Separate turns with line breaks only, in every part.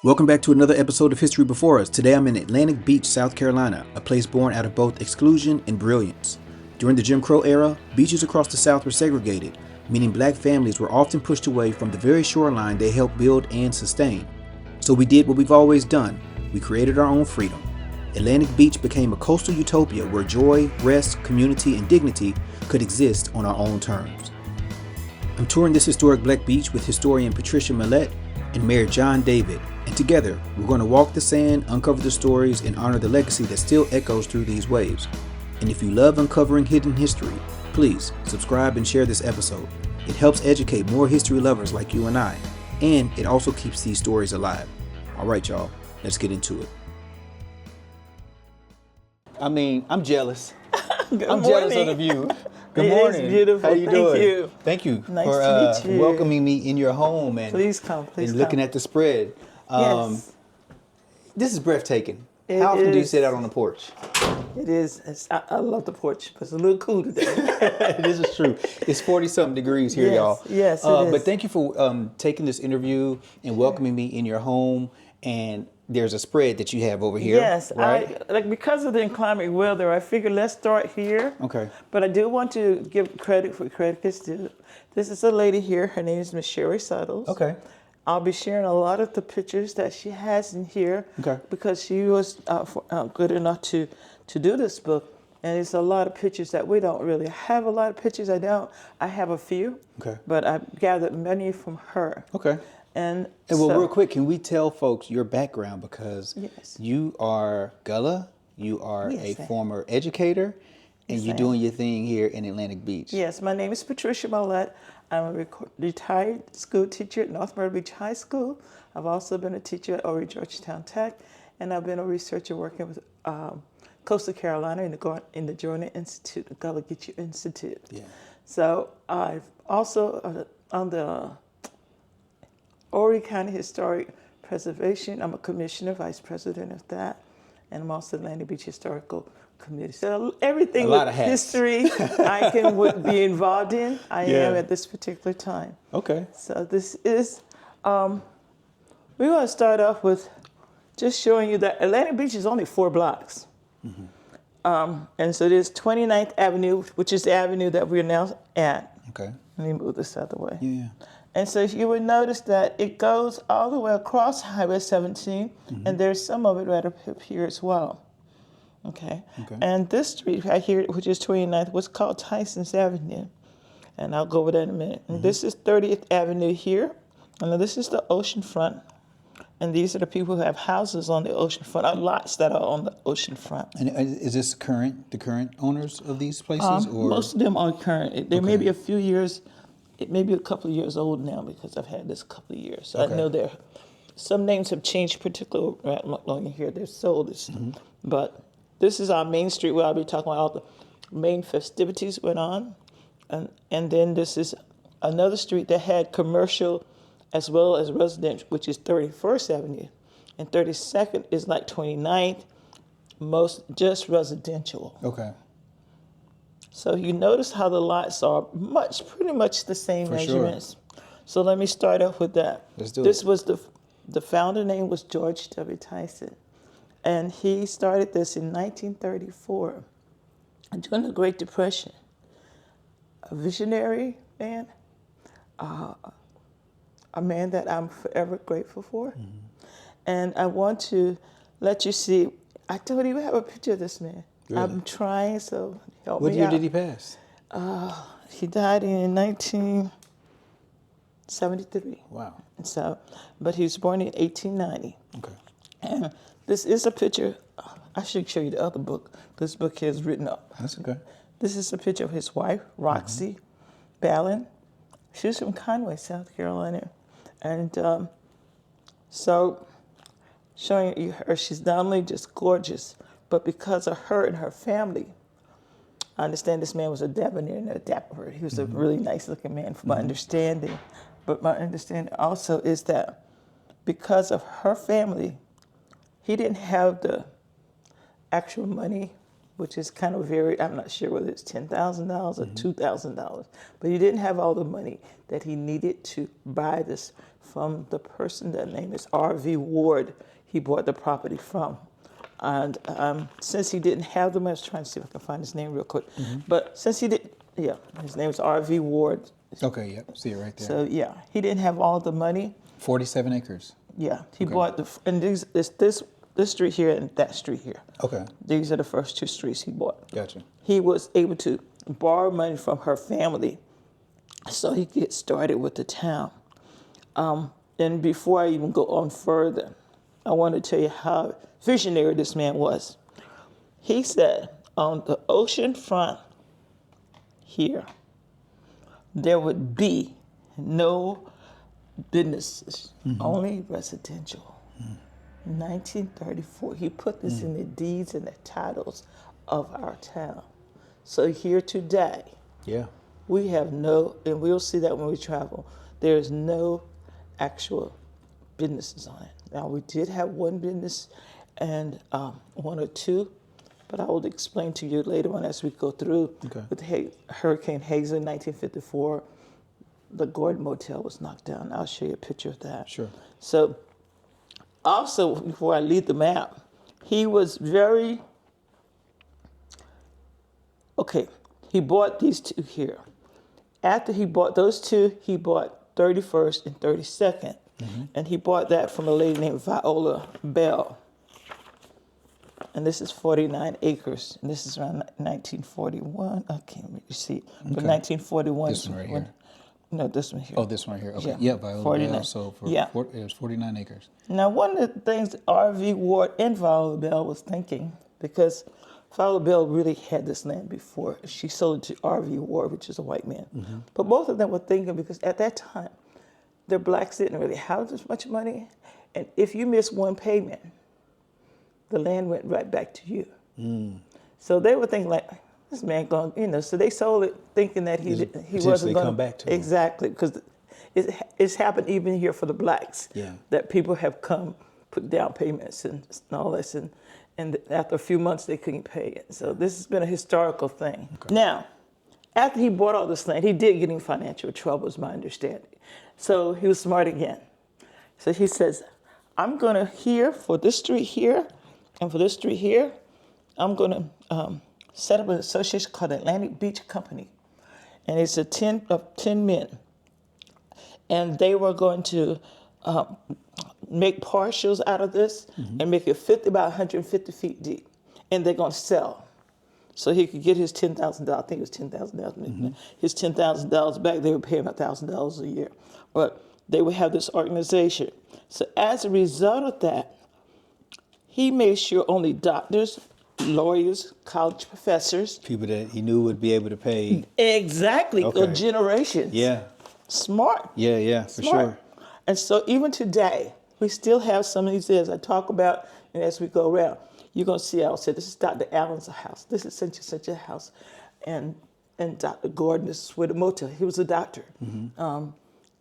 Welcome back to another episode of History Before Us. Today I'm in Atlantic Beach, South Carolina, a place born out of both exclusion and brilliance. During the Jim Crow era, beaches across the South were segregated, meaning black families were often pushed away from the very shoreline they helped build and sustain. So we did what we've always done. We created our own freedom. Atlantic Beach became a coastal utopia where joy, rest, community, and dignity could exist on our own terms. I'm touring this historic black beach with historian Patricia Mallette and Mayor John David, and together we're going to walk the sand, uncover the stories, and honor the legacy that still echoes through these waves. And if you love uncovering hidden history, please subscribe and share this episode. It helps educate more history lovers like you and I, and it also keeps these stories alive. All right, y'all, let's get into it. I'm jealous. I'm jealous of the view. Good morning.
It's beautiful.
How you doing?
Thank you.
Thank you
Nice
for
to meet you.
welcoming me in your home and
Please come. Please
and
come.
looking at the spread.
Yes.
This is breathtaking.
It
How often do you
is.
sit out on the porch?
It is. I love the porch, but it's a little cool today.
This is true. It's 40-something degrees here,
Yes,
y'all.
yes, it
But
is.
thank you for taking this interview and welcoming me in your home. And there's a spread that you have over here.
Yes,
right?
because of the inclement weather, I figured let's start here.
Okay.
But I do want to give credit for credit is due. This is a lady here. Her name is Miss Sherry Suttles.
Okay.
I'll be sharing a lot of the pictures that she has in here.
Okay.
Because she was good enough to do this book. And it's a lot of pictures that we don't really have a lot of pictures. I have a few.
Okay.
But I gathered many from her.
Okay.
And
Well,
so-
real quick, can we tell folks your background? Because
Yes.
you are Gullah, you are
Yes,
a
I am.
former educator, and
Yes,
you're
I
doing your thing here in Atlantic Beach.
Yes, my name is Patricia Mallette. I'm a retired school teacher at North Myrtle Beach High School. I've also been a teacher at Ory Georgetown Tech, and I've been a researcher working with Coastal Carolina in the Jordan Institute, the Gullah Geechee Institute.
Yeah.
So I've also on the Horry County Historic Preservation. I'm a commissioner, vice president of that, and I'm also Atlantic Beach Historical Committee. So everything
A lot
with
of hats.
history I can be involved in, I
Yeah.
am at this particular time.
Okay.
So this is, we want to start off with just showing you that Atlantic Beach is only 4 blocks. And so there's 29th Avenue, which is the avenue that we're now at.
Okay.
Let me move this other way.
Yeah.
And so you would notice that it goes all the way across Highway 17, and there's some of it right up here as well. Okay.
Okay.
And this street right here, which is 29th, was called Tyson's Avenue. And I'll go over that in a minute. And this is 30th Avenue here. And this is the oceanfront. And these are the people who have houses on the oceanfront, or lots that are on the oceanfront.
And is this the current owners of these places? Or
Most of them are current. There may
Okay.
be a few years, it may be a couple of years old now because I've had this a couple of years. So
Okay.
I know some names have changed, particularly right along here. They're sold. But this is our main street where I'll be talking about all the main festivities went on. And then this is another street that had commercial as well as residential, which is 31st Avenue. And 32nd is like 29th, most just residential.
Okay.
So you notice how the lots are pretty much the same
For sure.
measurements. So let me start off with that.
Let's do
This
it.
was the founder name was George W. Tyson. And he started this in 1934 during the Great Depression. A visionary man, a man that I'm forever grateful for. And I want to let you see, I don't even have a picture of this man.
Really?
I'm trying, so help
What
me
year
out.
did he pass?
He died in 1973.
Wow.
So, but he was born in 1890.
Okay.
And this is a picture. I should show you the other book. This book here is written up.
That's okay.
This is a picture of his wife, Roxy Ballin. She was from Conway, South Carolina. And so showing you her, she's not only just gorgeous, but because of her and her family, I understand this man was a debonair and a dapper. He was a really nice looking man from my understanding. But my understanding also is that because of her family, he didn't have the actual money which is kind of very, I'm not sure whether it's $10,000 or $2,000, but he didn't have all the money that he needed to buy this from the person, that name is R.V. Ward, he bought the property from. And since he didn't have the money, I was trying to see if I can find his name real quick, but since he didn't, his name is R.V. Ward.
Okay, yep, see it right there.
So he didn't have all the money.
47 acres.
Yeah, he bought and this street here and that street here.
Okay.
These are the first two streets he bought.
Gotcha.
He was able to borrow money from her family so he could get started with the town. And before I even go on further, I want to tell you how visionary this man was. He said on the ocean front here, there would be no businesses, only residential. 1934, he put this in the deeds and the titles of our town. So here today, we have no, and we'll see that when we travel, there's no actual businesses on it. Now, we did have one business and one or two, but I will explain to you later on as we go through. With Hurricane Hazel in 1954, the Gordon Motel was knocked down. I'll show you a picture of that.
Sure.
So, also, before I leave the map, he was very, he bought these two here. After he bought those two, he bought 31st and 32nd. And he bought that from a lady named Viola Bell. And this is 49 acres. And this is around 1941. Okay, let me see. From 1941.
This one right here.
No, this one here.
Oh, this one right here. Okay. Yeah, Viola
49.
Bell. So it was 49 acres.
Now, one of the things R.V. Ward and Viola Bell was thinking, because Viola Bell really had this land before. She sold it to R.V. Ward, which is a white man. But both of them were thinking, because at that time, the blacks didn't really have as much money. And if you missed one payment, the land went right back to you. So they were thinking like, this man going, so they sold it thinking that he wasn't going
to come back to
exactly, because it's happened even here for the blacks. That people have come, put down payments and all this, and after a few months they couldn't pay it. So this has been a historical thing. Now, after he bought all this land, he did get in financial trouble, is my understanding. So he was smart again. So he says, I'm going to here for this street here and for this street here, I'm going to set up an association called Atlantic Beach Company. And it's 10 men. And they were going to make partials out of this and make it 50 by 150 feet deep. And they're going to sell. So he could get his $10,000, I think it was $10,000, his $10,000 back. They would pay him $1,000 a year. But they would have this organization. So as a result of that, he made sure only doctors, lawyers, college professors.
People that he knew would be able to pay.
Exactly, a generation.
Yeah.
Smart.
Yeah, for sure.
And so even today, we still have some of these as I talk about, and as we go around, you're going to see, I'll say, this is Dr. Allen's house. This is such a house. And Dr. Gordon, this is where the motel, he was a doctor.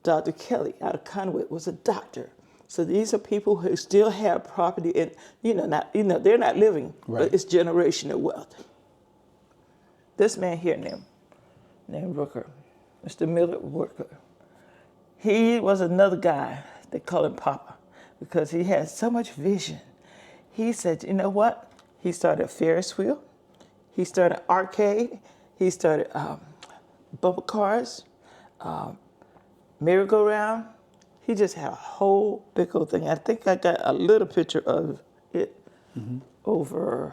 Dr. Kelly out of Conway was a doctor. So these are people who still have property, and they're not living, but it's generational wealth. This man here named Rooker, Mr. Miller Rooker, he was another guy. They call him Papa because he had so much vision. He said, you know what? He started a Ferris wheel. He started arcade. He started bumper cars, merry-go-round. He just had a whole big old thing. I think I got a little picture of it over.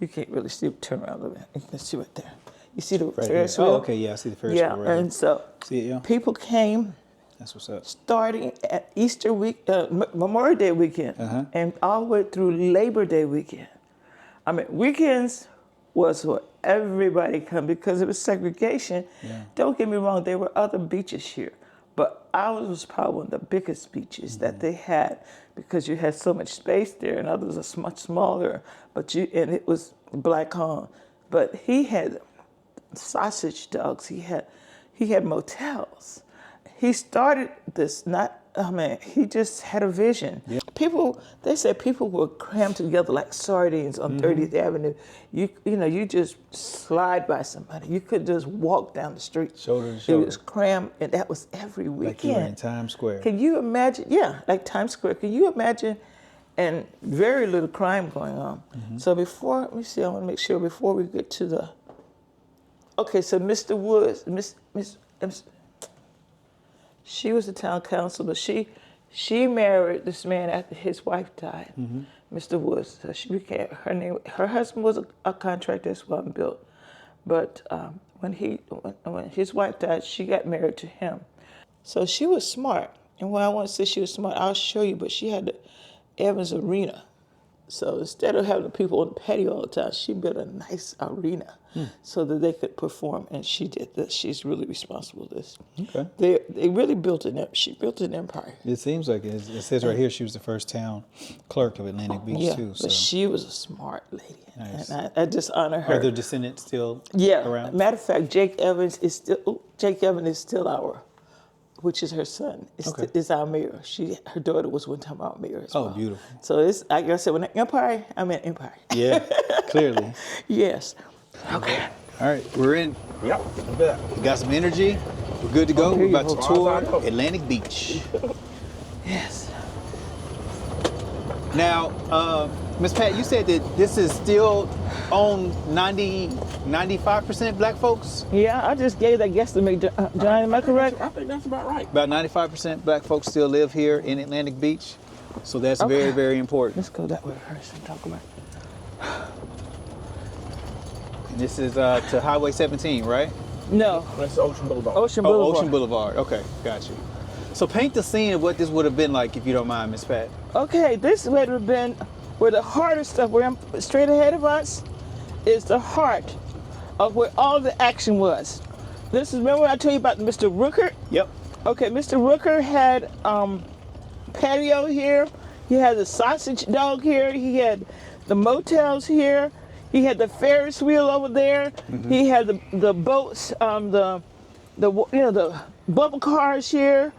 You can't really see it. Turn around a little bit. You can see right there. You see the Ferris wheel?
Oh, okay, yeah, I see the Ferris wheel.
Yeah, and so people came.
That's what's up.
Starting at Easter week, Memorial Day weekend, and all the way through Labor Day weekend. I mean, weekends was what everybody come because it was segregation. Don't get me wrong, there were other beaches here, but ours was probably one of the biggest beaches that they had because you had so much space there, and others are much smaller. And it was black owned. But he had sausage dogs. He had motels. He started this not I mean, he just had a vision.
Yeah.
They said people were crammed together like sardines on 30th Avenue. You know, you just slide by somebody. You could just walk down the street.
Shoulder to shoulder.
It was crammed, and that was every weekend.
Like you were in Times Square.
Can you imagine? Yeah, like Times Square. Can you imagine? And very little crime going on. So let me see, I want to make sure before we get to the, okay, so Mr. Woods, she was the town council, but she married this man after his wife died, Mr. Woods. So she became, her husband was a contractor as well and built. But when his wife died, she got married to him. So she was smart. And when I want to say she was smart, I'll show you, but she had the Evans Arena. So instead of having the people on the patio all the time, she built a nice arena so that they could perform. And she did this. She's really responsible for this.
Okay.
They really she built an empire.
It seems like it. It says right here she was the first town clerk of Atlantic Beach too. So.
But she was a smart lady.
Nice.
And I just honor her.
Are their descendants still around?
Matter of fact, Jake Evans is still our, which is her son, is our mayor. Her daughter was one time our mayor as well.
Oh, beautiful.
So it's, like I said, when empire, I meant empire.
Yeah, clearly.
Yes. Okay.
All right, we're in.
Yep.
We got some energy. We're good to go.
Okay,
We're about to tour
outside.
Atlantic Beach.
Yes.
Now, Ms. Pat, you said that this is still owned 95% black folks?
Yeah, I just gave that guesstimate, John. Am I correct?
I think that's about right.
About 95% black folks still live here in Atlantic Beach. So that's
Okay.
very, very important.
Let's go that way first and talk about it.
And this is to Highway 17, right?
No,
That's Ocean Boulevard.
Ocean Boulevard.
Ocean Boulevard. Okay, got you. So paint the scene of what this would have been like, if you don't mind, Ms. Pat.
Okay, this would have been where the heart of stuff, where I'm straight ahead of us, is the heart of where all the action was. This is, remember when I told you about Mr. Rooker?
Yep.
Okay, Mr. Rooker had patio here. He had the sausage dog here. He had the motels here. He had the Ferris wheel over there. He had the boats, the bubble cars here.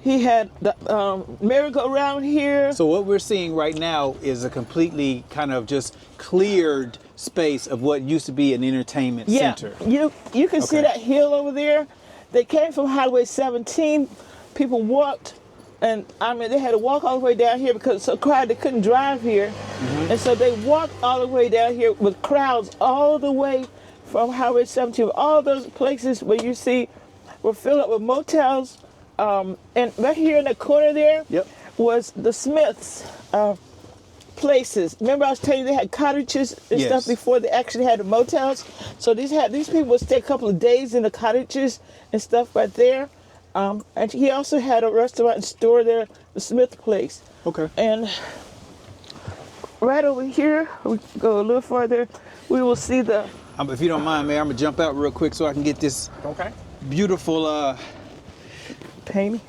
He had the merry-go-round here.
So what we're seeing right now is a completely kind of just cleared space of what used to be an entertainment center.
You can see
Okay.
that hill over there. They came from Highway 17. People walked, and I mean they had to walk all the way down here because it's so crowded they couldn't drive here. And so they walked all the way down here with crowds all the way from Highway 17. All those places where you see were filled up with motels. And right here in the corner there was the Smiths places. Remember I was telling you they had cottages and stuff before they actually had the motels? So these people would stay a couple of days in the cottages and stuff right there. And he also had a restaurant and store there, the Smith place.
Okay.
And right over here, we go a little further, we will see the...
If you don't mind, Mayor, I'm gonna jump out real quick so I can get this beautiful painting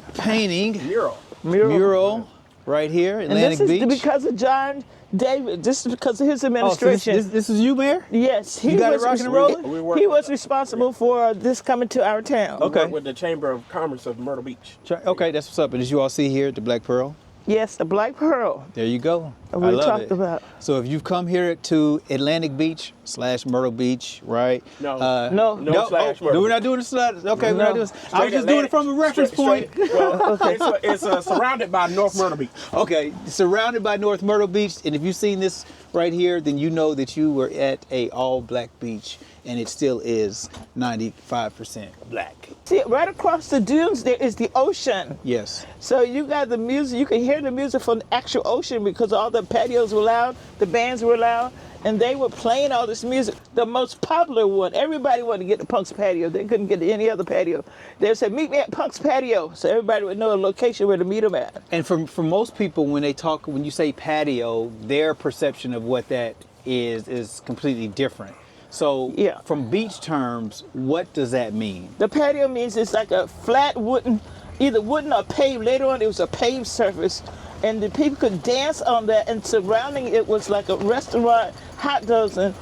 mural right here, Atlantic
and this
Beach.
is because of John David. This is because of his administration.
Oh, so this is you, Mayor?
Yes, he
You got
was
it rocking and rolling?
He was responsible for this coming to our town.
Okay.
With the Chamber of Commerce of Myrtle Beach.
Okay, that's what's up. And as you all see here, the Black Pearl.
Yes, the Black Pearl.
There you go.
We
I love
talked
it.
about.
So if you've come here to Atlantic Beach / Myrtle Beach, right?
No.
No.
Slash Myrtle
No, we're
Beach.
not doing the slash. Okay, we're
No.
not doing. I was just doing it from a reference point.
Well, it's surrounded by North Myrtle Beach.
Okay, surrounded by North Myrtle Beach, and if you've seen this right here, then you know that you were at a all-black beach, and it still is 95% black.
See, right across the dunes there is the ocean.
Yes.
So you got the music, you can hear the music from the actual ocean because all the patios were loud, the bands were loud, and they were playing all this music. The most popular one, everybody wanted to get to Punk's patio. They couldn't get to any other patio. They said, meet me at Punk's patio. So everybody would know a location where to meet them at.
And for most people, when you say patio, their perception of what that is completely different. So from beach terms, what does that mean?
The patio means it's like a flat wooden, either wooden or paved. Later on, it was a paved surface. And the people could dance on that, and surrounding it was like a restaurant, hot dogs, and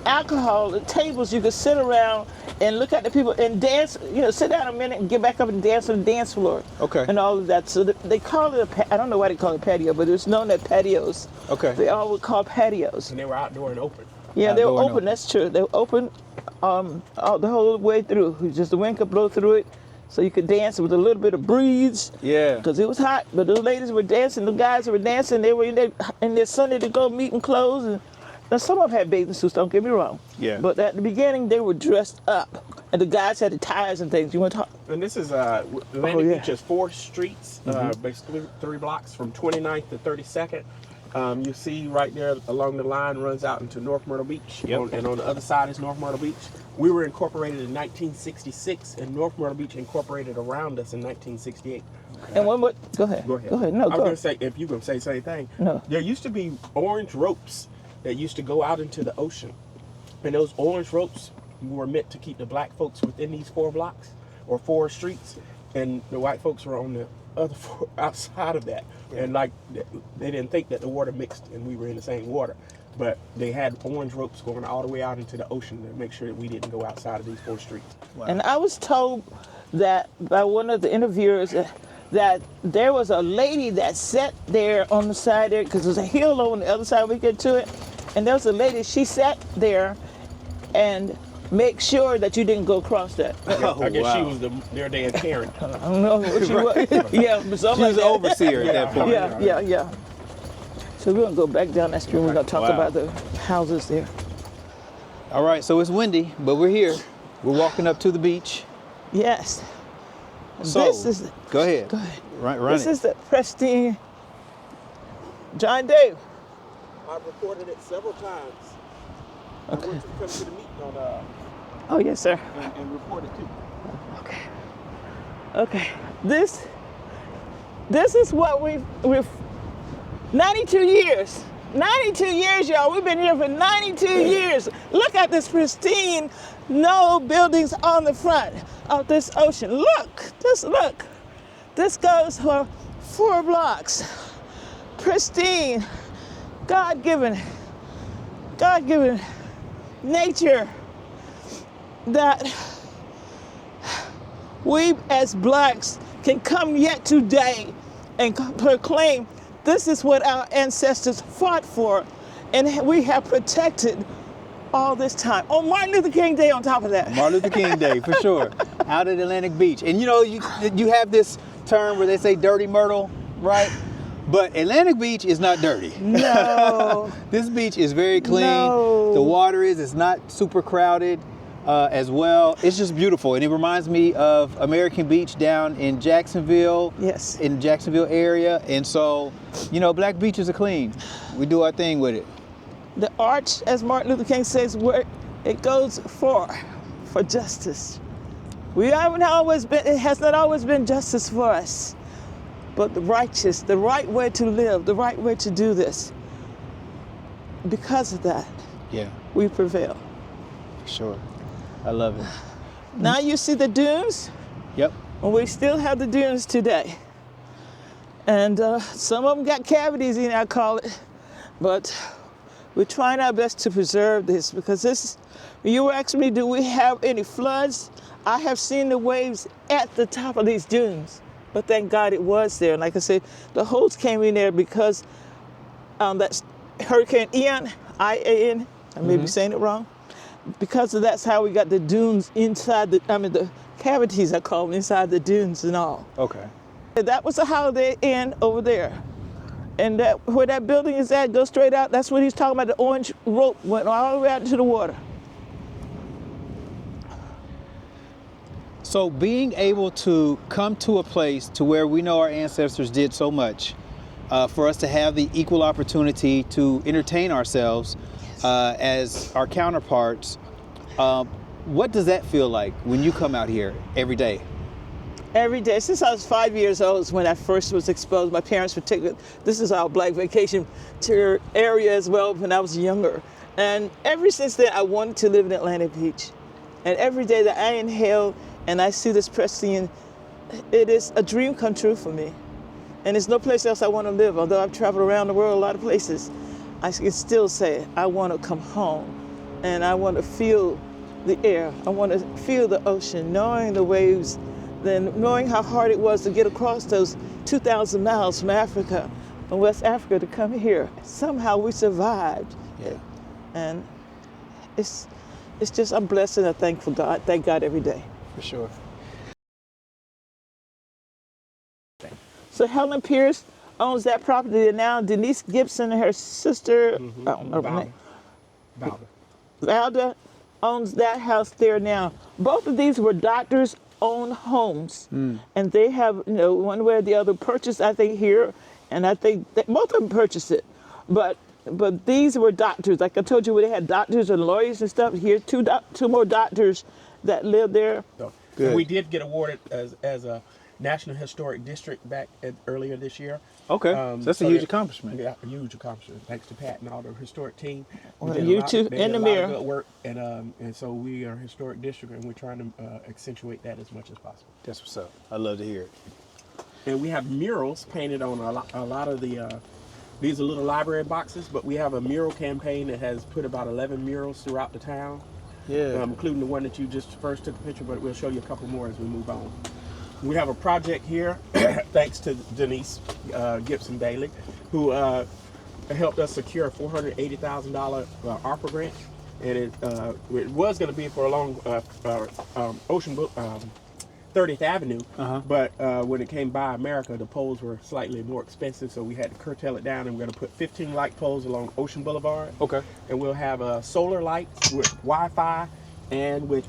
alcohol, and tables you could sit around and look at the people and dance, sit down a minute and get back up and dance on the dance floor.
Okay.
And all of that. So they call it I don't know why they call it patio, but it's known as patios.
Okay.
They all would call patios.
And they were outdoor and open.
Yeah, they were
Outdoor and
open,
open.
that's true. They were open all the whole way through. Just the wind could blow through it. So you could dance with a little bit of breeze.
Yeah.
Because it was hot. But the ladies were dancing, the guys were dancing. They were in their Sunday to go meeting clothes. And now some of them had bathing suits, don't get me wrong.
Yeah.
But at the beginning, they were dressed up. And the guys had the ties and things. You want to talk?
And this is Atlantic
yeah.
Beach is 4 streets, basically 3 blocks from 29th to 32nd. You see right there along the line runs out into North Myrtle Beach.
Yep.
And on the other side is North Myrtle Beach. We were incorporated in 1966, and North Myrtle Beach incorporated around us in 1968.
And one more. Go ahead.
Go ahead.
Go ahead. No,
I was
go
going to
ahead.
say, if you're going to say the same thing,
No.
there used to be orange ropes that used to go out into the ocean. And those orange ropes were meant to keep the black folks within these 4 blocks or 4 streets. And the white folks were on the other 4 outside of that. Yeah. And like, they didn't think that the water mixed and we were in the same water. But they had orange ropes going all the way out into the ocean to make sure that we didn't go outside of these 4 streets.
Wow.
And I was told that by one of the interviewers that there was a lady that sat there on the side there, because there's a hill on the other side we get to it, and there was a lady, she sat there and make sure that you didn't go across that.
I guess
wow.
she was their day of Karen.
I don't know what she was. Yeah, but
She
something
was
like
an
that.
overseer at that point.
Yeah. So we're gonna go back down that street. We're gonna talk
Wow.
about the houses there.
All right, so it's windy, but we're here. We're walking up to the beach.
Yes.
So,
This is.
go ahead.
Go ahead.
Run
This
it.
is the pristine. John Dave.
I've reported it several times.
Okay.
I want you to come to the meeting on,
Oh yes, sir.
and report it too.
Okay. This is what we've 92 years. 92 years, y'all. We've been here for 92 years. Look at this pristine, no buildings on the front of this ocean. Look, just look. This goes for 4 blocks. Pristine, God-given nature that we as blacks can come yet today and proclaim this is what our ancestors fought for and we have protected all this time. On Martin Luther King Day on top of that.
Martin Luther King Day, for sure. Out at Atlantic Beach. And you have this term where they say dirty Myrtle, right? But Atlantic Beach is not dirty.
No.
This beach is very clean.
No.
The water it's not super crowded as well. It's just beautiful. And it reminds me of American Beach down in Jacksonville.
Yes.
In the Jacksonville area. And so, black beaches are clean. We do our thing with it.
The arch, as Martin Luther King says, where it goes for justice. It has not always been justice for us, but the right way to live, the right way to do this. Because of that,
Yeah,
we prevail.
for sure. I love it.
Now you see the dunes,
Yep.
and we still have the dunes today. And some of them got cavities in, I call it, but we're trying our best to preserve this because you were asking me, do we have any floods? I have seen the waves at the top of these dunes, but thank God it was there. And like I said, the holes came in there because that's Hurricane Ian, I-A-N, I may be saying it wrong. Because of that's how we got the dunes inside the cavities, I call them, inside the dunes and all.
Okay.
That was the Holiday Inn over there. And where that building is at, go straight out, that's what he's talking about, the orange rope went all the way out into the water.
So being able to come to a place to where we know our ancestors did so much, for us to have the equal opportunity to entertain ourselves as our counterparts, what does that feel like when you come out here every day?
Every day, since I was 5 years old is when I first was exposed. My parents would take this is our black vacation tour area as well when I was younger. And ever since then, I wanted to live in Atlantic Beach. And every day that I inhale and I see this pristine, it is a dream come true for me. And there's no place else I want to live. Although I've traveled around the world a lot of places, I can still say I want to come home. And I want to feel the air. I want to feel the ocean, knowing the waves, then knowing how hard it was to get across those 2,000 miles from Africa, from West Africa to come here. Somehow we survived.
Yeah.
And it's just, I'm blessed and I'm thankful God. Thank God every day.
For sure.
So Helen Pierce owns that property now. Denise Gibson and her sister, I don't know her name. Valda owns that house there now. Both of these were doctors' own homes, and they have, one way or the other purchased, I think, here, and I think that both of them purchased it. But these were doctors. Like I told you, where they had doctors and lawyers and stuff. Here, two more doctors that live there.
So, and we did get awarded as a National Historic District earlier this year.
Okay, so that's a huge accomplishment.
Yeah, a huge accomplishment. Thanks to Pat and all the historic team.
You two in the mirror.
Good work, and so we are a historic district, and we're trying to accentuate that as much as possible.
That's what's up. I love to hear it.
And we have murals painted on a lot of the. These are little library boxes, but we have a mural campaign that has put about 11 murals throughout the town.
Yeah.
Including the one that you just first took a picture, but we'll show you a couple more as we move on. We have a project here, thanks to Denise Gibson Bailey, who helped us secure a $480,000 ARPA grant, and it was going to be for along Ocean 30th Avenue, but when it came by America, the poles were slightly more expensive, so we had to curtail it down, and we're going to put 15 light poles along Ocean Boulevard. Okay. And we'll have solar lights with Wi-Fi and with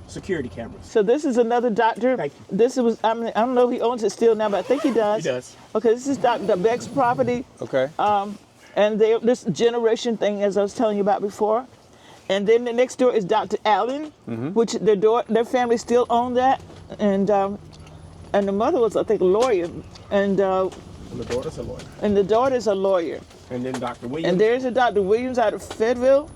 security cameras.
So this is another doctor.
Thank you.
This was, I don't know if he owns it still now, but I think he does.
He does.
Okay, this is Dr. Beck's property.
Okay.
And this generation thing, as I was telling you about before. And then the next door is Dr. Allen, which their family still owned that. And the mother was, I think, a lawyer. And
the daughter's a lawyer.
And the daughter's a lawyer.
And then Dr. Williams.
And there's a Dr. Williams out of Fayetteville.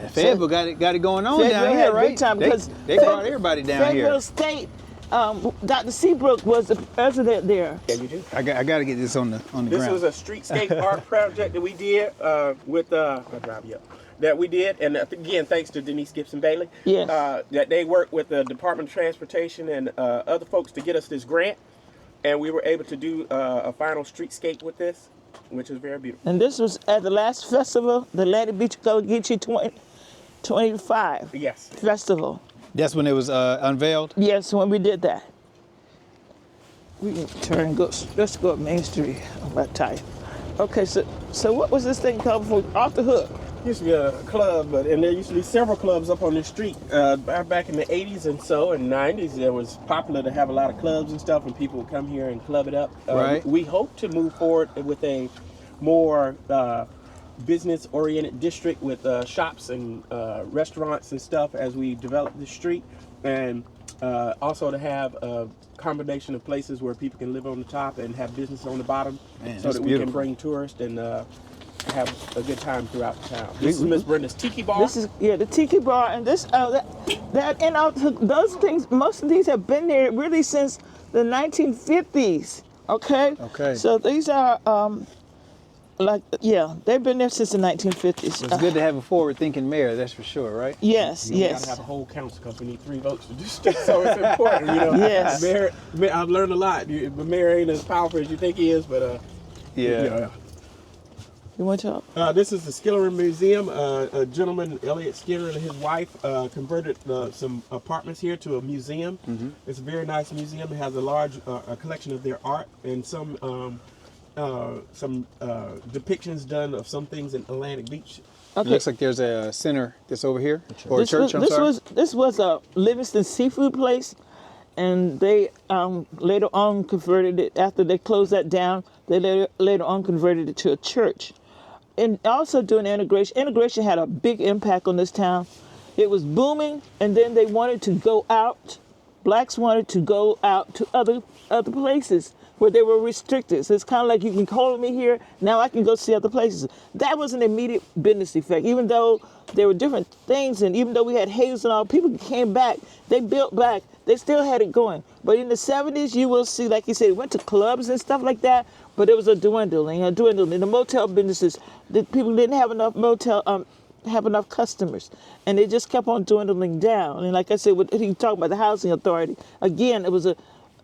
Fayetteville got it going on
Fayetteville
down
had
here,
a
right?
good time because
they brought everybody down
Fayetteville
here.
State, Dr. Seabrook was the president there.
Yeah, you do.
I got to get this on the ground.
This was a streetscape art project that we did with I'll drive you up. That we did, and again, thanks to Denise Gibson Bailey.
Yes.
That they worked with the Department of Transportation and other folks to get us this grant, and we were able to do a final streetscape with this, which is very beautiful.
And this was at the last festival, the Atlantic Beach Gullah-Geechee 2025
Yes.
festival.
That's when it was unveiled?
Yes, when we did that. We can turn and go, let's go up Main Street. I'm about tired. Okay, so what was this thing called for? Off the Hook?
Used to be a club, and there used to be several clubs up on the street back in the 80s and 90s. It was popular to have a lot of clubs and stuff, and people would come here and club it up.
Right.
We hope to move forward with a more business-oriented district with shops and restaurants and stuff as we develop the street, and also to have a combination of places where people can live on the top and have business on the bottom, so that we can bring tourists and have a good time throughout the town. This is Miss Brenda's Tiki Bar.
This is, the Tiki Bar, and this, those things, most of these have been there really since the 1950s, okay?
Okay.
So these are, they've been there since the 1950s.
It's good to have a forward-thinking mayor, that's for sure, right?
Yes,
We
yes.
gotta have a whole council because we need 3 votes to do stuff, so it's important,
Yes.
Mayor, I've learned a lot. The mayor ain't as powerful as you think he is, but
Yeah.
You want to talk?
This is the Skillery Museum. A gentleman, Elliot Skinner, and his wife converted some apartments here to a museum. It's a very nice museum. It has a large a collection of their art and some depictions done of some things in Atlantic Beach.
Okay. It looks like there's a center that's over here, or a church,
This was a Livingston seafood place, and they later on converted it, after they closed that down, they later on converted it to a church. And also doing integration. Integration had a big impact on this town. It was booming, and then they wanted to go out. Blacks wanted to go out to other places where they were restricted. So it's kind of like, you can call me here, now I can go see other places. That was an immediate business effect. Even though there were different things, and even though we had haters and all, people came back, they built back, they still had it going. But in the 70s, you will see, like you said, it went to clubs and stuff like that, but it was a dwindling. The motel businesses, the people didn't have enough have enough customers, and they just kept on dwindling down. And like I said, he talked about the housing authority. Again, it was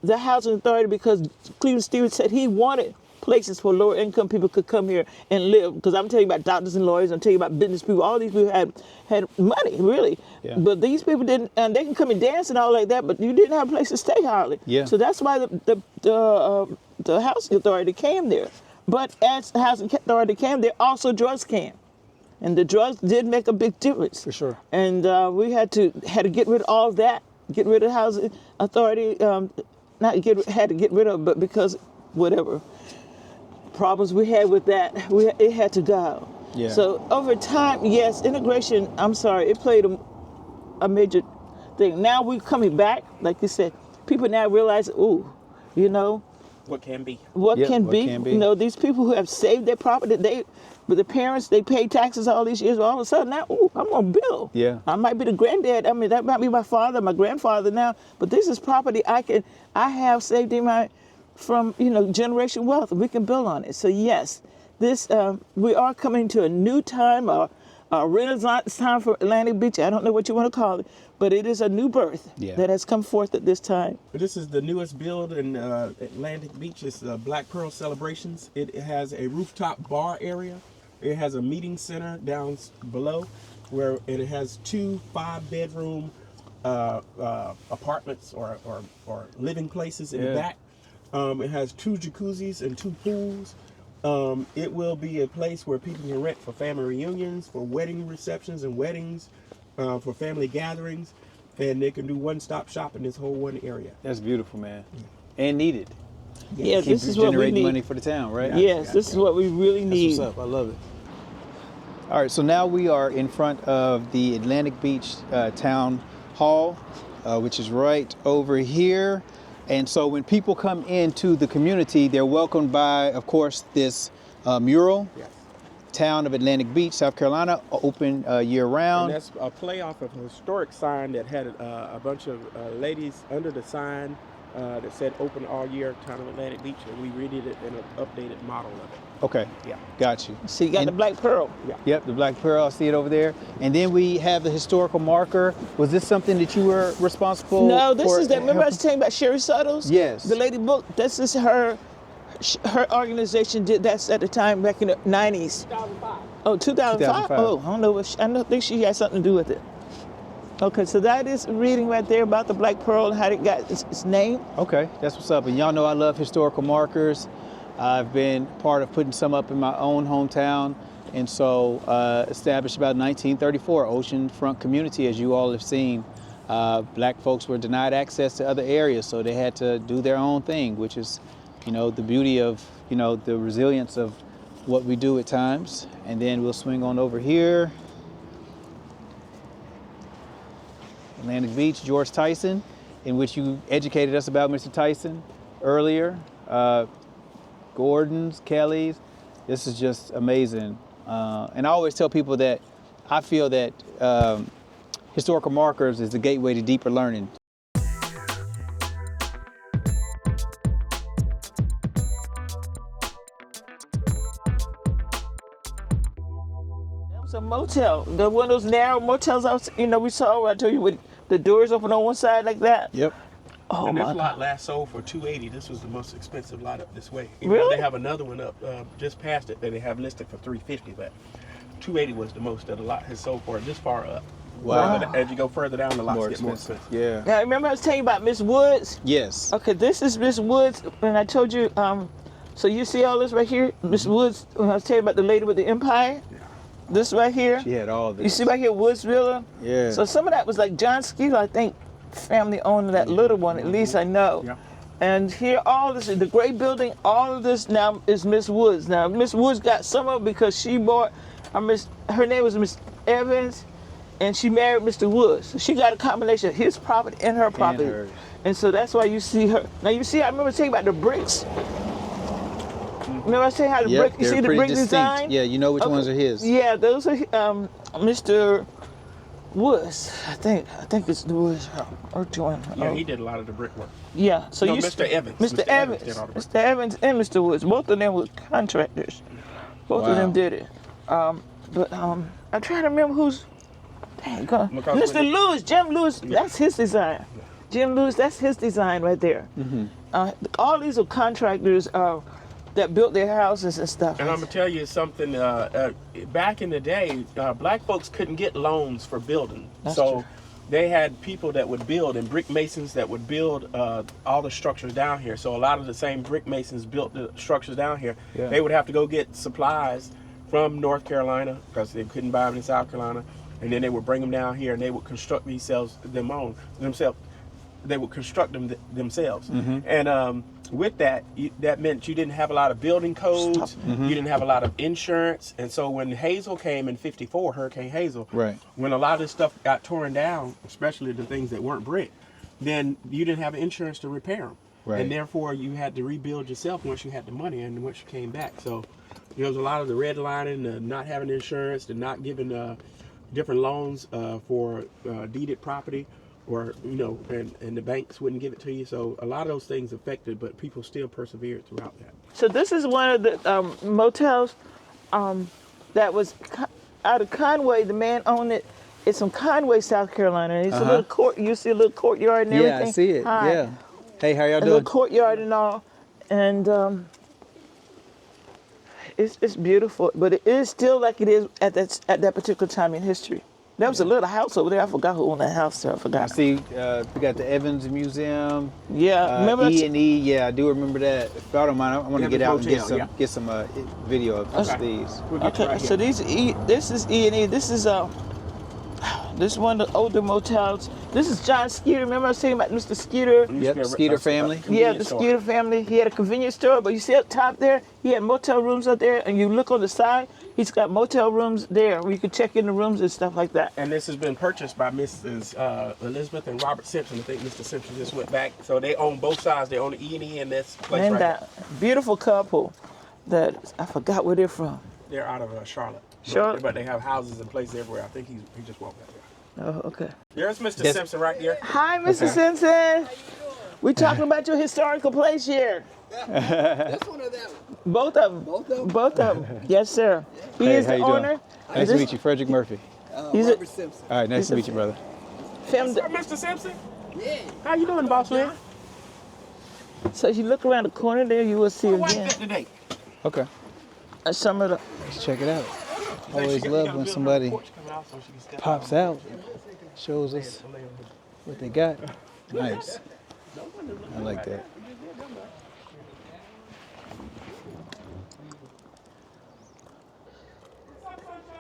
the housing authority because Cleveland Stevens said he wanted places where lower income people could come here and live. Because I'm telling you about doctors and lawyers, I'm telling you about business people. All these people had money, really.
Yeah.
But these people didn't, and they can come and dance and all like that, but you didn't have a place to stay hardly.
Yeah.
So that's why the housing authority came there. But as the housing authority came there, also drugs came. And the drugs did make a big difference.
For sure.
And we had to get rid of all that, get rid of the housing authority, had to get rid of, but because whatever problems we had with that, it had to go.
Yeah.
So over time, yes, integration, it played a major thing. Now we're coming back, like you said, people now realize,
What can be.
what
Yep,
can
what
be.
can be.
These people who have saved their property, but the parents, they paid taxes all these years, but all of a sudden now, I'm on bill.
Yeah.
I might be the granddad. I mean, that might be my father, my grandfather now, but this is property I have saved from generation wealth. We can build on it. So yes, we are coming to a new time, a renaissance time for Atlantic Beach. I don't know what you want to call it, but it is a new birth that has come forth at this time.
This is the newest build in Atlantic Beach. It's Black Pearl Celebrations. It has a rooftop bar area. It has a meeting center down below, and it has 2 5-bedroom apartments or living places in the back. It has 2 jacuzzis and 2 pools. It will be a place where people can rent for family reunions, for wedding receptions and weddings, for family gatherings, and they can do one-stop shop in this whole one area.
That's beautiful, man. And needed.
Yeah,
Keep
this is what we
generating
need.
money for the town, right?
Yes, this is what we really need.
That's what's up. I love it. All right, so now we are in front of the Atlantic Beach Town Hall, which is right over here. And so when people come into the community, they're welcomed by, of course, this mural.
Yes.
Town of Atlantic Beach, South Carolina, open year-round.
And that's a play off of a historic sign that had a bunch of ladies under the sign that said open all year, Town of Atlantic Beach, and we redid it in an updated model of it.
Okay,
Yeah.
got you.
So you got the Black Pearl.
Yep, the Black Pearl, I see it over there. And then we have the historical marker. Was this something that you were responsible
No, this
for?
is that. Remember I was telling you about Sherry Suttles?
Yes.
The lady book. This is her organization did that at the time back in the 90s.
2005.
Oh, 2005?
2005.
Oh, I don't know. I don't think she had something to do with it. Okay, so that is reading right there about the Black Pearl and how it got its name.
Okay, that's what's up. And y'all know I love historical markers. I've been part of putting some up in my own hometown. And so established about 1934, oceanfront community, as you all have seen. Black folks were denied access to other areas, so they had to do their own thing, which is, the beauty of, the resilience of what we do at times. And then we'll swing on over here. Atlantic Beach, George Tyson, in which you educated us about Mr. Tyson earlier. Gordon's, Kelly's. This is just amazing. And I always tell people that I feel that historical markers is the gateway to deeper learning.
That was a motel. One of those narrow motels we saw where I told you with the doors open on one side like that.
Yep.
Oh
And
my
this
God.
lot last sold for $280. This was the most expensive lot up this way.
Really?
They have another one up just past it that they have listed for $350, but $280 was the most that the lot has sold for this far up.
Wow.
As you go further down, the lots get more expensive.
Yeah.
Now remember I was telling you about Miss Woods?
Yes.
Okay, this is Miss Woods, and I told you, so you see all this right here? Miss Woods, when I was telling you about the lady with the empire, this right here,
She had all this.
you see right here, Woods Villa?
Yeah.
So some of that was like John Skeeter, I think, family owned that little one, at least I know.
Yeah.
And here, all this, the great building, all of this now is Miss Woods. Now, Miss Woods got some of it because she bought, her name was Miss Evans, and she married Mr. Woods. So she got a combination of his property and her property.
hers.
And so that's why you see her. Now you see, I remember saying about the bricks. Remember I saying how the brick, you
they're
see the
pretty
brick
distinct.
design?
Yeah, you know which
Okay.
ones are his.
Yeah, those are Mr. Woods. I think it's the Woods. Or join.
Yeah, he did a lot of the brickwork.
Yeah, so
No,
you
Mr. Evans.
Mr.
Mr. Evans did all the
Mr. Evans and Mr. Woods. Both of them were contractors. Both of them
Wow.
did it. But I'm trying to remember who's. Dang, God.
Because
Mr.
when it-
Lewis, Jim Lewis, that's his design. Jim Lewis, that's his design right there. All these are contractors that built their houses and stuff.
And I'm gonna tell you something. Back in the day, black folks couldn't get loans for building,
That's
so
true.
they had people that would build, and brick masons that would build all the structures down here. So a lot of the same brick masons built the structures down here.
Yeah.
They would have to go get supplies from North Carolina because they couldn't buy them in South Carolina, and then they would bring them down here, and they would construct themselves. They would construct them themselves, and with that, that meant you didn't have a lot of building codes. You didn't have a lot of insurance, and so when Hazel came in '54, Hurricane Hazel,
Right.
when a lot of this stuff got torn down, especially the things that weren't brick, then you didn't have insurance to repair them,
Right.
and therefore you had to rebuild yourself once you had the money and once you came back. So there was a lot of the redlining, the not having insurance, the not giving different loans for deeded property, or and the banks wouldn't give it to you. So a lot of those things affected, but people still persevered throughout that.
So this is one of the motels that was out of Conway. The man owned it. It's from Conway, South Carolina. And it's a little court. You see a little courtyard and everything.
Yeah, I see it.
Hi.
Yeah. Hey, how y'all
A
doing?
little courtyard and all, and it's beautiful. But it is still like it is at that particular time in history. There was a little house over there. I forgot who owned that house there. I
I
forgot.
see we got the Evans Museum.
Yeah, remember that?
E&E. Yeah, I do remember that. If I don't mind, I want to get out and
Hotel,
get some video of these.
We'll get
Okay,
right
so
here.
this is E&E. This is one of the older motels. This is John Skeeter. Remember I was saying about Mr. Skeeter?
Yep, Skeeter family.
Yeah,
Convenience
the
store.
Skeeter family. He had a convenience store, but you see up top there, he had motel rooms up there, and you look on the side, he's got motel rooms there where you can check in the rooms and stuff like that.
And this has been purchased by Mrs. Elizabeth and Robert Simpson. I think Mr. Simpson just went back. So they own both sides. They own the E&E and this place
And
right
that beautiful couple that I forgot where they're from.
here. They're out of Charlotte.
Charlotte?
But they have houses and places everywhere. I think he just walked back there.
Oh, okay.
There's Mr.
Yes.
Simpson right there.
Hi, Mr. Simpson. We're talking about your historical place here.
That's one of them.
Both of them.
Both of them?
Both of them. Yes, sir. He
Hey,
is
how
the
you doing?
owner.
Nice to meet you, Frederick Murphy.
He's a-
Robert Simpson.
All right, nice
He's
to
a-
meet you, brother.
Film.
Mr. Simpson,
Yeah.
how you doing, boss man?
So if you look around the corner there, you will see
My wife
again
fit today.
Okay,
some of the.
let's check it out.
She
Always
got-
love
got a
when
built
somebody
porch coming out so she can step
pops out, shows us what they got. Nice. I like that.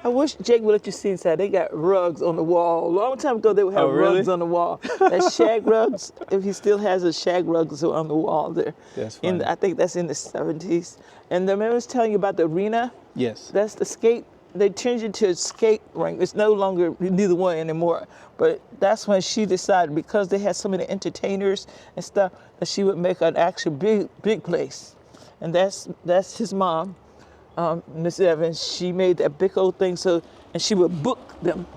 I wish Jake would let you see inside. They got rugs on the wall. A long time ago, they would have
Oh, really?
rugs on the wall. That shag rugs. If he still has a shag rugs on the wall there.
That's funny.
I think that's in the 70s. And the man was telling you about the arena.
Yes.
That's the skate. They changed it to a skate rink. It's no longer neither one anymore. But that's when she decided, because they had so many entertainers and stuff, that she would make an actual big place. And that's his mom, Miss Evans. She made that big old thing and she would book them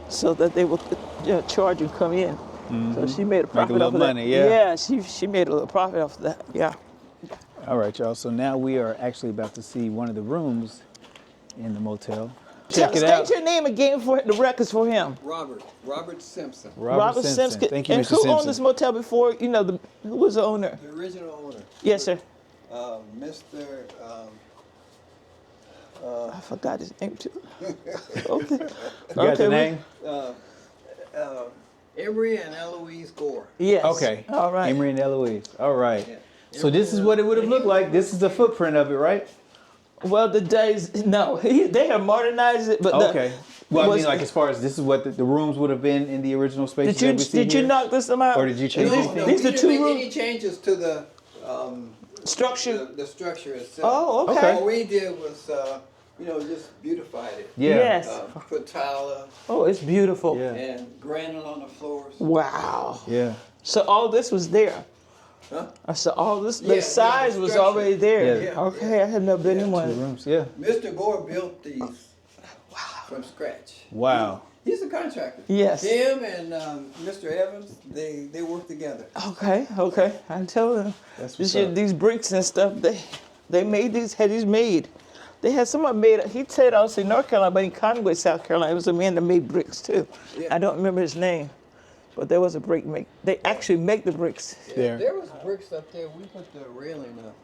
so that they would charge and come in. So she made a profit
little
off of that.
money, yeah.
Yeah, she made a little profit off of that. Yeah.
All right, y'all. So now we are actually about to see one of the rooms in the motel. Check it out.
State your name again for the records for him.
Robert Simpson.
Robert Simpson. Thank you,
And
Mr.
who
Simpson.
owned this motel before? You know, who was the owner?
The original owner.
Yes, sir.
Mr.
I forgot his name too. Okay.
You got the name?
Emery and Eloise Gore.
Yes.
Okay.
All right.
Emery and Eloise. All right.
Yeah.
So this is what it would have looked like. This is the footprint of it, right?
Well, the days, no, they have modernized it, but
Okay. Well, I
was-
mean, like as far as this is what the rooms would have been in the original spaces
did you
that we see
did you
here?
knock this out?
Or did you change
These,
anything?
these
we
are
didn't
two
make
rooms.
any changes to the
Structure.
the structure itself.
Oh, okay.
Okay.
All we did was just beautified it.
Yeah.
Yes.
Put tile up
Oh, it's beautiful.
Yeah.
and granite on the floors.
Wow.
Yeah.
So all this was there.
Huh?
So all this,
Yeah,
the size was
structure.
already there.
Yeah.
Okay, I had never been in
The
one.
rooms. Yeah.
Mr. Gore built these from scratch.
Wow.
He's a contractor.
Yes.
Him and Mr. Evans, they work together.
Okay. I'm telling you,
That's what's up.
these bricks and stuff, they made these, had these made. They had someone made, he said also in North Carolina, but in Conway, South Carolina, it was a man that made bricks too.
Yeah.
I don't remember his name, but there was a brick make. They actually make the bricks.
Yeah, there was bricks up there. We put the railing up.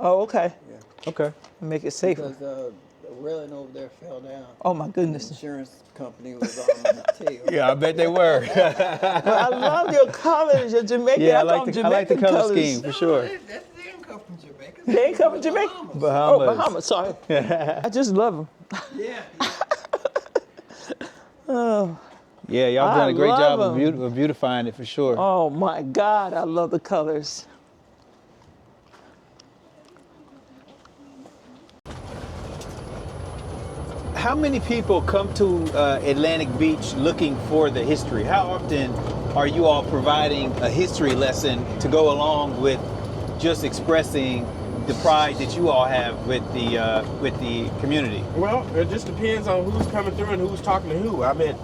Oh, okay.
Yeah.
Okay.
Make it safer.
Because the railing over there fell down.
Oh my
The
goodness.
insurance company was on the tail.
Yeah, I bet they were.
But I love your colors, your Jamaican.
Yeah, I
call
like
them
the
Jamaican
color
colors.
scheme for sure.
They didn't come from Jamaica.
They ain't come from Jamaica?
Bahamas.
Oh, Bahamas, sorry. I just love them.
Yeah.
Yeah, y'all
I
done a great job
love
of beautifying it for sure.
Oh my God, I love the colors.
How many people come to Atlantic Beach looking for the history? How often are you all providing a history lesson to go along with just expressing the pride that you all have with the community?
Well, it just depends on who's coming through and who's talking to who. I mean,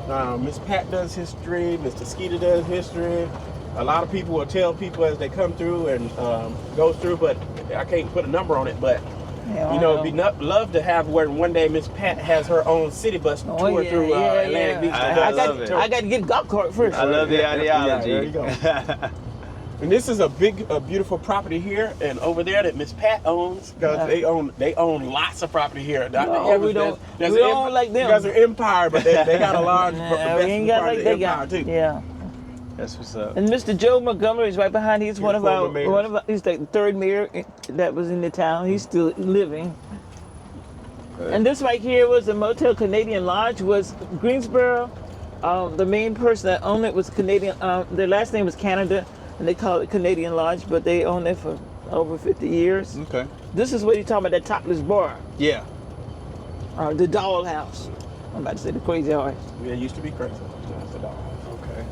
Miss Pat does history, Mr. Skeeter does history. A lot of people will tell people as they come through and go through, but I can't put a number on it. But
Yeah,
you know, it'd be love to have where one day Miss Pat has her own city bus tour through Atlantic Beach.
I love it.
I got to get golf cart first.
I love the
Yeah,
ideology.
there you go. And this is a beautiful property here, and over there that Miss Pat owns, because they own lots of property here.
No, we don't like them.
You guys are empire, but they got a large
Nah, we ain't got like they got.
too.
Yeah.
That's what's up.
And Mr. Joe Montgomery is right behind. He's one of
former mayors.
he's the third mayor that was in the town. He's still living. And this right here was the Motel Canadian Lodge, was Greensboro. The main person that owned it was Canadian. Their last name was Canada, and they call it Canadian Lodge, but they owned it for over 50 years.
Okay.
This is what you're talking about, that topless bar,
Yeah.
the dollhouse. I'm about to say the crazy horse.
Yeah, it used to be crazy. That's the dog.
Okay.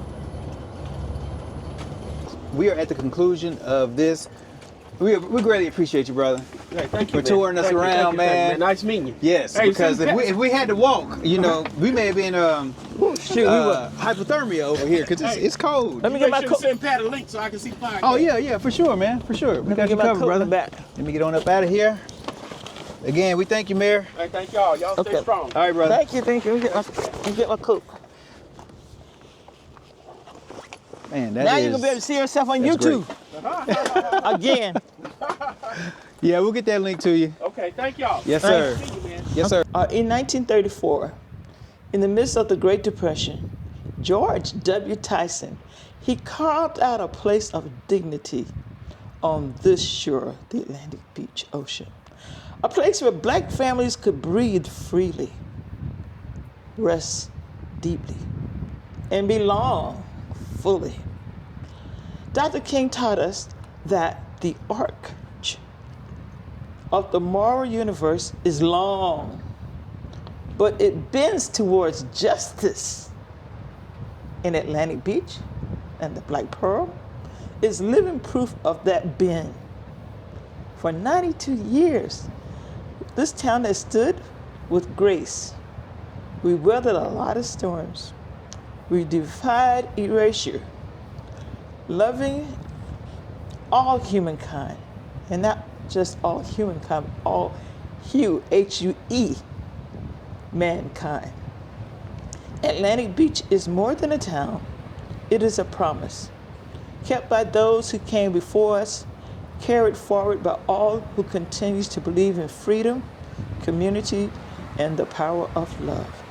We are at the conclusion of this. We greatly appreciate you, brother.
Hey, thank
For
you,
touring us
Thank you,
around,
thank you,
man.
Nice meeting you.
Yes,
Hey,
because
send
if we had to walk, you know, we may have been
Shoot, we were.
hypothermia over here because it's cold.
Let me
Make
get my
sure
coat.
to send Pat a link so I can see the podcast.
Oh yeah, for sure, man, for sure. We
Let me
got you
get my
covered,
coat in
brother.
the back.
Let me get on up out of here. Again, we thank you, Mayor.
Hey, thank y'all. Y'all stay
Okay.
strong.
All right, brother.
Thank you. Let me get my coat.
Man,
Now you're gonna be able to see yourself on
that's
YouTube again.
Yeah, we'll get that link to you.
Okay, thank y'all.
Yes,
Nice
sir.
to see you, man.
Yes, sir.
In 1934, in the midst of the Great Depression, George W. Tyson, he carved out a place of dignity on this shore, the Atlantic Beach Ocean. A place where black families could breathe freely, rest deeply, and belong fully. Dr. King taught us that the arc of the moral universe is long, but it bends towards justice. In Atlantic Beach and the Black Pearl is living proof of that bend. For 92 years, this town has stood with grace. We weathered a lot of storms. We defied erasure, loving all humankind, and not just all humankind, all H-U-E, mankind. Atlantic Beach is more than a town. It is a promise, kept by those who came before us, carried forward by all who continues to believe in freedom, community, and the power of love.